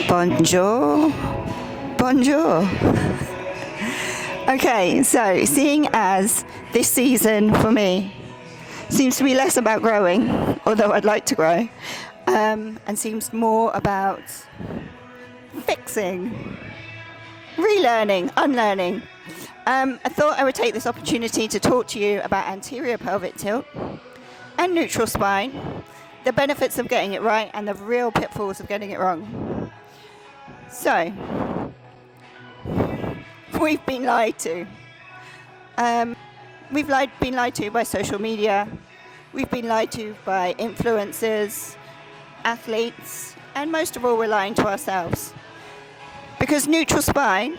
Bonjour. Bonjour. Okay, so seeing as this season for me seems to be less about growing, although I'd like to grow, and seems more about fixing, relearning, unlearning. I thought I would take this opportunity to talk to you about anterior pelvic tilt and neutral spine, the benefits of getting it right and the real pitfalls of getting it wrong. So, we've been lied to. We've been lied to by social media. We've been lied to by influencers, athletes, and most of all, we're lying to ourselves. Because neutral spine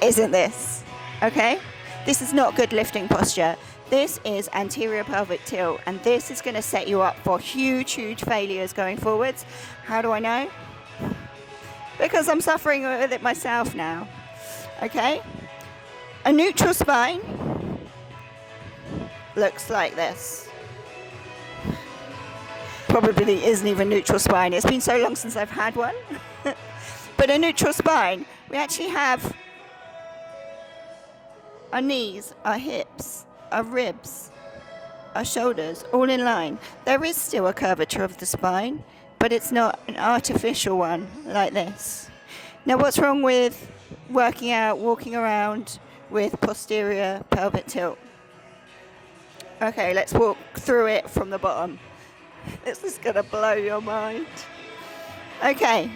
isn't this, okay? This is not good lifting posture. This is anterior pelvic tilt, and this is going to set you up for huge, huge failures going forwards. How do I know? Because I'm suffering with it myself now, okay? A neutral spine looks like this. Probably isn't even neutral spine. It's been so long since I've had one. But a neutral spine, we actually have our knees, our hips, our ribs, our shoulders, all in line. There is still a curvature of the spine, but it's not an artificial one like this. Now, what's wrong with working out, walking around with posterior pelvic tilt? Okay, let's walk through it from the bottom. This is going to blow your mind. Okay,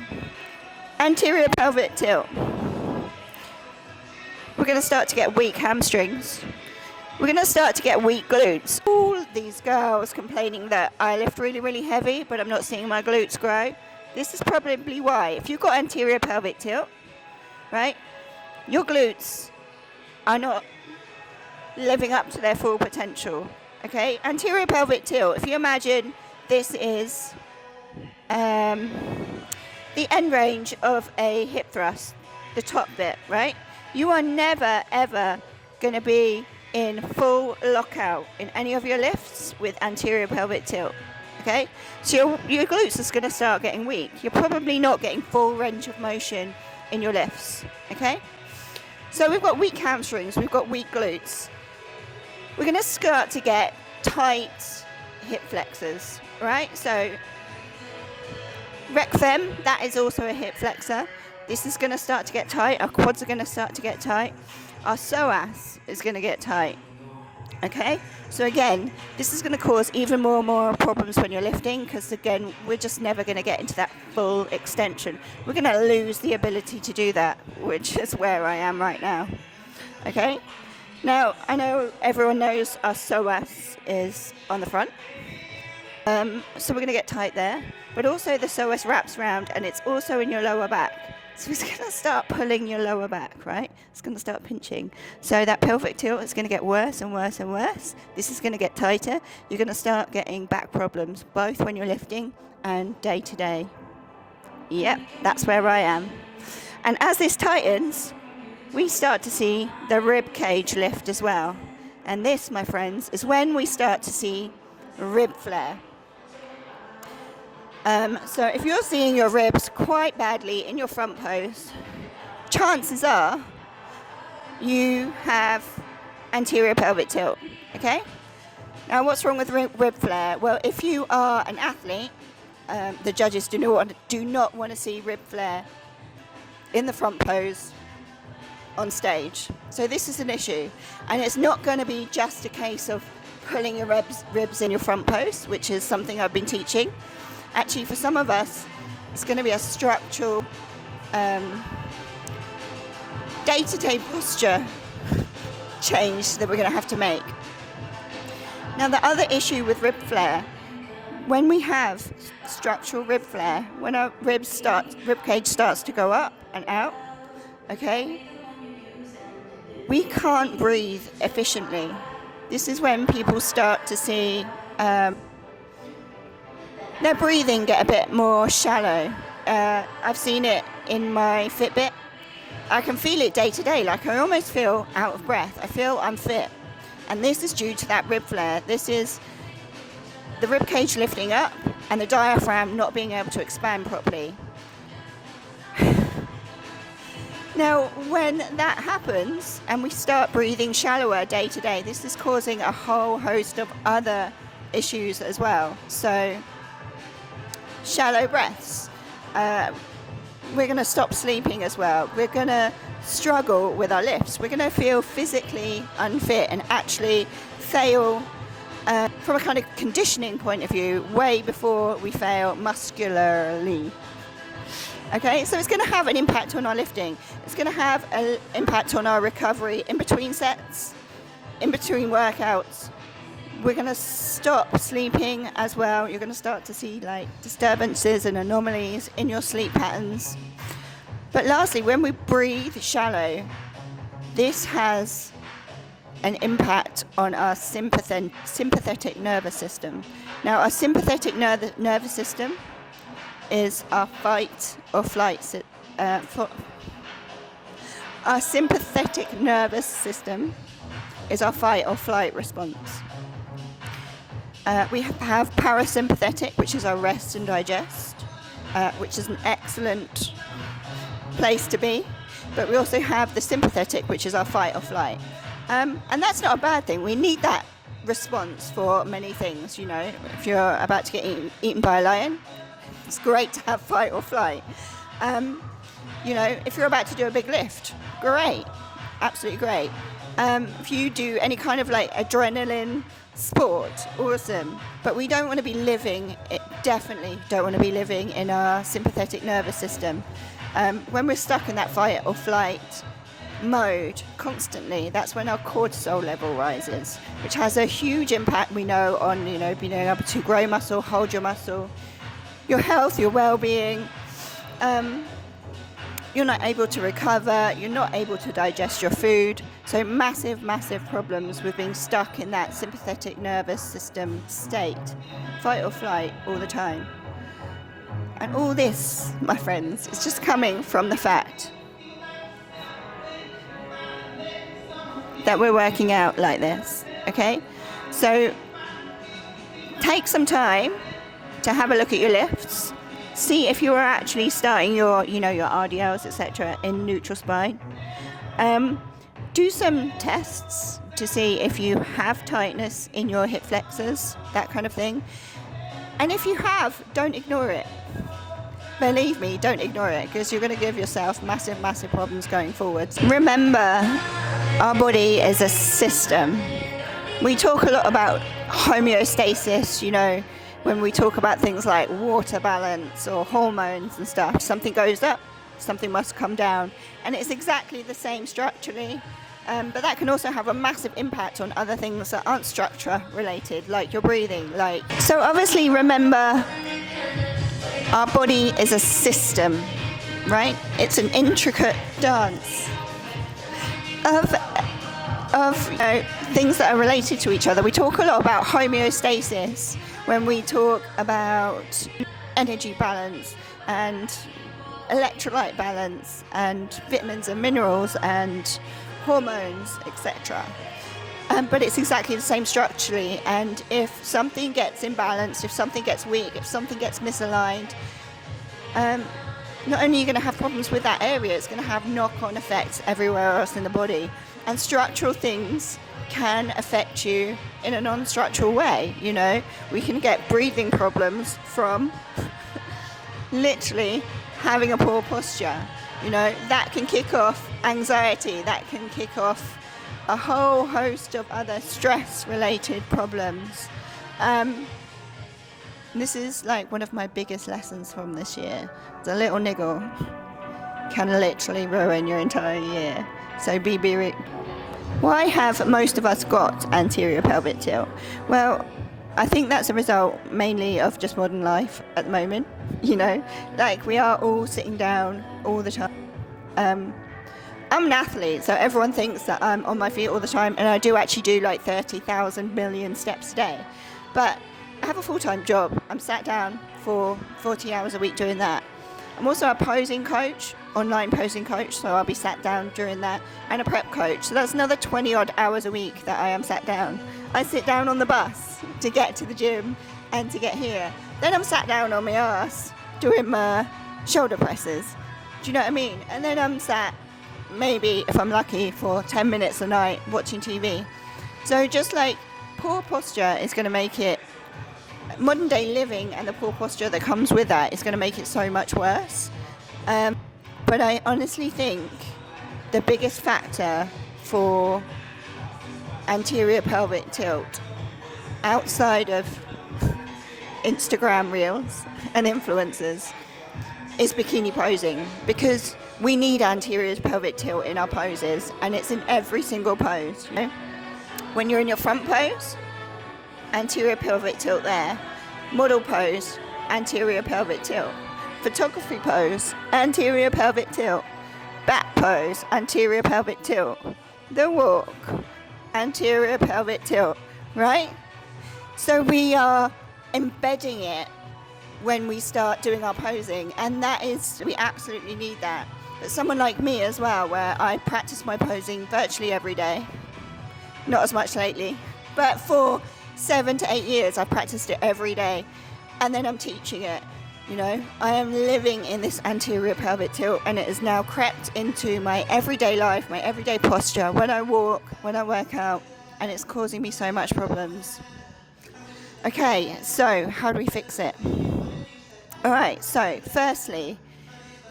anterior pelvic tilt. We're going to start to get weak hamstrings. We're going to start to get weak glutes. All these girls complaining that I lift really, really heavy, but I'm not seeing my glutes grow. This is probably why. If you've got anterior pelvic tilt, right, your glutes are not living up to their full potential. Okay, anterior pelvic tilt, if you imagine this is the end range of a hip thrust, the top bit, right? You are never, ever going to be in full lockout in any of your lifts with anterior pelvic tilt, okay? So your glutes is going to start getting weak. You're probably not getting full range of motion in your lifts, okay? So we've got weak hamstrings, we've got weak glutes. We're going to start to get tight hip flexors, right? So rec fem, that is also a hip flexor. This is going to start to get tight. Our quads are going to start to get tight. Our psoas is going to get tight. Okay? So again, this is going to cause even more problems when you're lifting, because again, we're just never going to get into that full extension. We're going to lose the ability to do that, which is where I am right now. Okay? Now, I know everyone knows our psoas is on the front. So we're going to get tight there. But also the psoas wraps around, and it's also in your lower back. So it's going to start pulling your lower back, right? It's going to start pinching. So that pelvic tilt is going to get worse and worse and worse. This is going to get tighter. You're going to start getting back problems, both when you're lifting and day to day. Yep, that's where I am. And as this tightens, we start to see the rib cage lift as well. And this, my friends, is when we start to see rib flare. So if you're seeing your ribs quite badly in your front pose, chances are you have anterior pelvic tilt, okay? Now, what's wrong with rib flare? Well, if you are an athlete, the judges do not want to see rib flare in the front pose on stage. So this is an issue. And it's not going to be just a case of pulling your ribs in your front pose, which is something I've been teaching. Actually, for some of us, it's going to be a structural, day-to-day posture change that we're going to have to make. Now, the other issue with rib flare, when we have structural rib flare, when our rib cage starts to go up and out, okay, we can't breathe efficiently. This is when people start to see their breathing get a bit more shallow. I've seen it in my Fitbit. I can feel it day to day, like I almost feel out of breath. I feel unfit. And this is due to that rib flare. This is the rib cage lifting up and the diaphragm not being able to expand properly. Now, when that happens and we start breathing shallower day to day, this is causing a whole host of other issues as well. So, shallow breaths. We're going to stop sleeping as well. We're going to struggle with our lifts. We're going to feel physically unfit and actually fail from a kind of conditioning point of view way before we fail muscularly. Okay, so it's going to have an impact on our lifting. It's going to have an impact on our recovery in between sets, in between workouts. We're going to stop sleeping as well. You're going to start to see like disturbances and anomalies in your sleep patterns. But lastly, when we breathe shallow, this has an impact on our sympathetic nervous system. Now, our sympathetic nervous system is our fight or flight. Our sympathetic nervous system is our fight or flight response. We have parasympathetic, which is our rest and digest, which is an excellent place to be. But we also have the sympathetic, which is our fight or flight. And that's not a bad thing. We need that response for many things. You know, if you're about to get eaten by a lion, it's great to have fight or flight. You know, if you're about to do a big lift, great, absolutely great. If you do any kind of like adrenaline sport, awesome. But we don't want to be living, definitely don't want to be living in our sympathetic nervous system. When we're stuck in that fight or flight mode constantly, that's when our cortisol level rises, which has a huge impact, we know, on, you know, being able to grow muscle, hold your muscle, your health, your well-being. You're not able to recover, you're not able to digest your food. So massive, massive problems with being stuck in that sympathetic nervous system state, fight or flight all the time. And all this, my friends, is just coming from the fact that we're working out like this, okay? So take some time to have a look at your lifts. See if you are actually starting your, you know, your RDLs, etc., in neutral spine. Do some tests to see if you have tightness in your hip flexors, that kind of thing. And if you have, don't ignore it. Believe me, don't ignore it, because you're going to give yourself massive, massive problems going forwards. Remember, our body is a system. We talk a lot about homeostasis, you know, when we talk about things like water balance or hormones and stuff. Something goes up, something must come down. And it's exactly the same structurally. But that can also have a massive impact on other things that aren't structure related, like your breathing. So obviously remember, our body is a system, right? It's an intricate dance of you know, things that are related to each other. We talk a lot about homeostasis when we talk about energy balance and electrolyte balance and vitamins and minerals and hormones, etc. But it's exactly the same structurally, and if something gets imbalanced, if something gets weak, if something gets misaligned, not only are you going to have problems with that area, it's going to have knock-on effects everywhere else in the body. And structural things can affect you in a non-structural way. You know, we can get breathing problems from literally having a poor posture. You know, that can kick off anxiety, that can kick off a whole host of other stress-related problems. This is like one of my biggest lessons from this year. The little niggle can literally ruin your entire year. So why have most of us got anterior pelvic tilt? Well, I think that's a result mainly of just modern life at the moment. You know, like we are all sitting down all the time. I'm an athlete, so everyone thinks that I'm on my feet all the time, and I do actually do like 30,000 million steps a day. But I have a full-time job. I'm sat down for 40 hours a week doing that. I'm also a posing coach, online posing coach, so I'll be sat down during that, and a prep coach. So that's another 20 odd hours a week that I am sat down. I sit down on the bus to get to the gym and to get here. Then I'm sat down on my ass doing my shoulder presses. Do you know what I mean? And then I'm sat, maybe if I'm lucky, for 10 minutes a night watching TV. So just like poor posture is going to make it, modern day living and the poor posture that comes with that is going to make it so much worse. But I honestly think the biggest factor for anterior pelvic tilt, outside of Instagram reels and influencers, is bikini posing, because we need anterior pelvic tilt in our poses, and it's in every single pose. You know? When you're in your front pose, anterior pelvic tilt there. Model pose, anterior pelvic tilt. Photography pose, anterior pelvic tilt. Back pose, anterior pelvic tilt. The walk, anterior pelvic tilt, right? So we are embedding it when we start doing our posing, and that is, we absolutely need that. But someone like me as well, where I practice my posing virtually every day, not as much lately, but for 7 to 8 years I've practiced it every day, and then I'm teaching it. You know, I am living in this anterior pelvic tilt, and it has now crept into my everyday life, my everyday posture, when I walk, when I work out, and it's causing me so much problems. Okay, so how do we fix it? Alright, so firstly,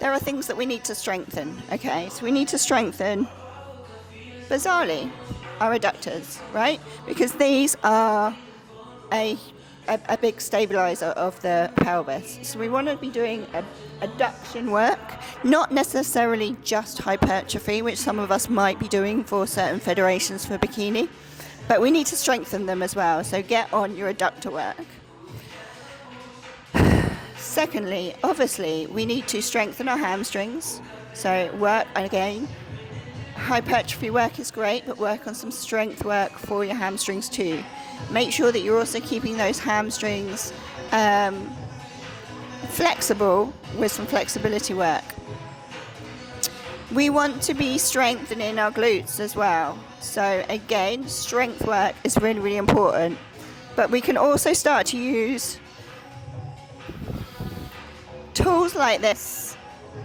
there are things that we need to strengthen. Okay, so we need to strengthen, bizarrely, our adductors, right? Because these are a big stabilizer of the pelvis. So we want to be doing adduction work, not necessarily just hypertrophy, which some of us might be doing for certain federations for bikini, but we need to strengthen them as well. So get on your adductor work. Secondly, obviously, we need to strengthen our hamstrings. So work, again, hypertrophy work is great, but work on some strength work for your hamstrings too. Make sure that you're also keeping those hamstrings flexible with some flexibility work. We want to be strengthening our glutes as well. So again, strength work is really, really important. But we can also start to use tools like this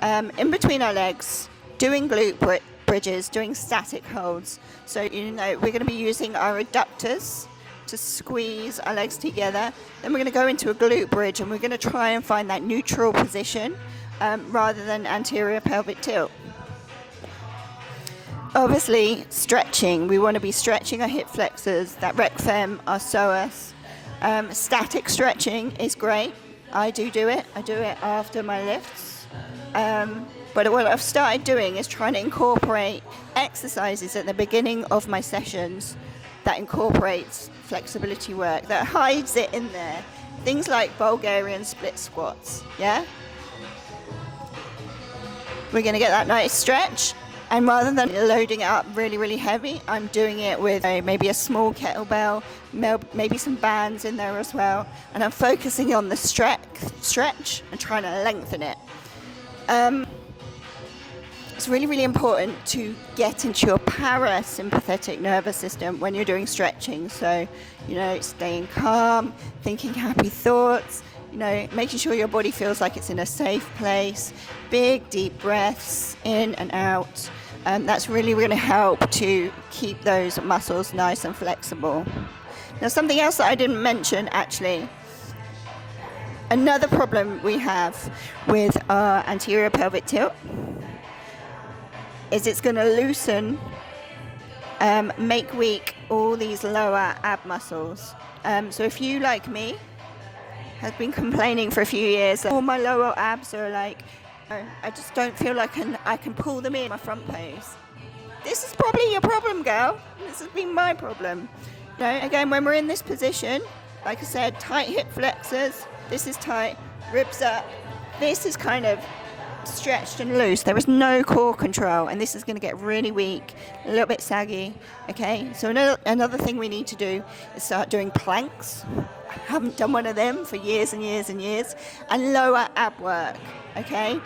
in between our legs, doing glute bridges, doing static holds. So, you know, we're going to be using our adductors to squeeze our legs together. Then we're going to go into a glute bridge, and we're going to try and find that neutral position rather than anterior pelvic tilt. Obviously, stretching. We want to be stretching our hip flexors, that rec fem, our psoas. Static stretching is great. I do it. I do it after my lifts. But what I've started doing is trying to incorporate exercises at the beginning of my sessions that incorporates flexibility work, that hides it in there. Things like Bulgarian split squats, yeah? We're going to get that nice stretch, and rather than loading it up really, really heavy, I'm doing it with maybe a small kettlebell, maybe some bands in there as well, and I'm focusing on the stretch and trying to lengthen it. It's really, really important to get into your parasympathetic nervous system when you're doing stretching. So, you know, staying calm, thinking happy thoughts, you know, making sure your body feels like it's in a safe place, big, deep breaths in and out. That's really going to help to keep those muscles nice and flexible. Now, something else that I didn't mention, actually, another problem we have with our anterior pelvic tilt is it's going to loosen, make weak all these lower ab muscles. So if you, like me, have been complaining for a few years that all my lower abs are like, I just don't feel like I can pull them in my front pose. This is probably your problem, girl. This has been my problem. You know, again, when we're in this position, like I said, tight hip flexors, this is tight, ribs up, this is kind of stretched and loose. There is no core control, and this is going to get really weak, a little bit saggy. Okay, so another thing we need to do is start doing planks. I haven't done one of them for years and years and years. And lower ab work. Okay,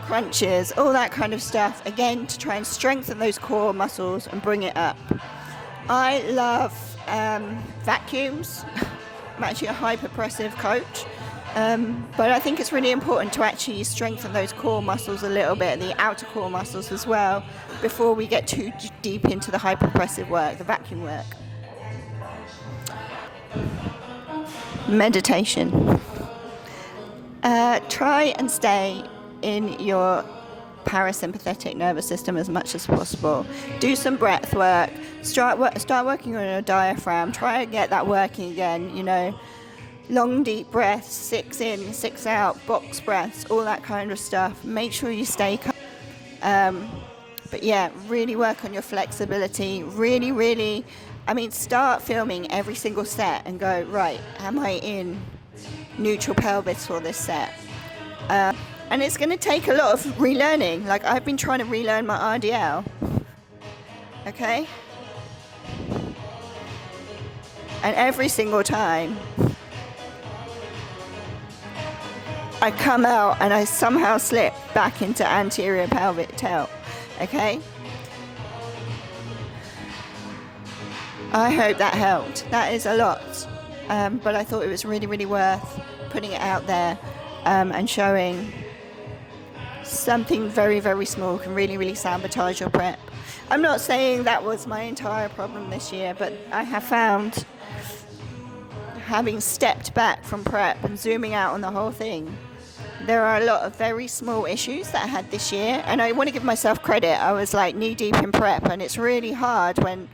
crunches, all that kind of stuff, again, to try and strengthen those core muscles and bring it up. I love vacuums. I'm actually a hyperpressive coach. But I think it's really important to actually strengthen those core muscles a little bit, the outer core muscles as well, before we get too deep into the hyperpressive work, the vacuum work. Meditation. Try and stay in your parasympathetic nervous system as much as possible. Do some breath work. Start working on your diaphragm. Try and get that working again, you know. Long deep breaths, 6 in, 6 out, box breaths, all that kind of stuff. Make sure you stay calm. But yeah, really work on your flexibility. Really, start filming every single set and go, right, am I in neutral pelvis for this set? And it's going to take a lot of relearning. Like, I've been trying to relearn my RDL. Okay? And every single time I come out and I somehow slip back into anterior pelvic tilt. Okay? I hope that helped. That is a lot. But I thought it was really worth putting it out there and showing something very small can really sabotage your prep. I'm not saying that was my entire problem this year, but I have found, having stepped back from prep and zooming out on the whole thing, there are a lot of very small issues that I had this year, and I want to give myself credit. I was like knee deep in prep, and it's really hard when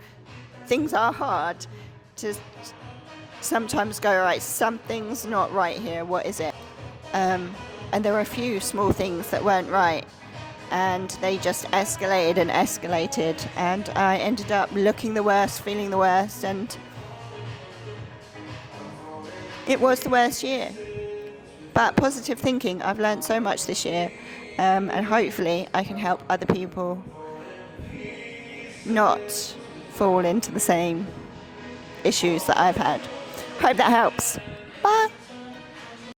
things are hard to sometimes go, right, something's not right here, what is it? And there were a few small things that weren't right, and they just escalated, and I ended up looking the worst, feeling the worst, and it was the worst year. But positive thinking, I've learned so much this year, and hopefully I can help other people not fall into the same issues that I've had. Hope that helps.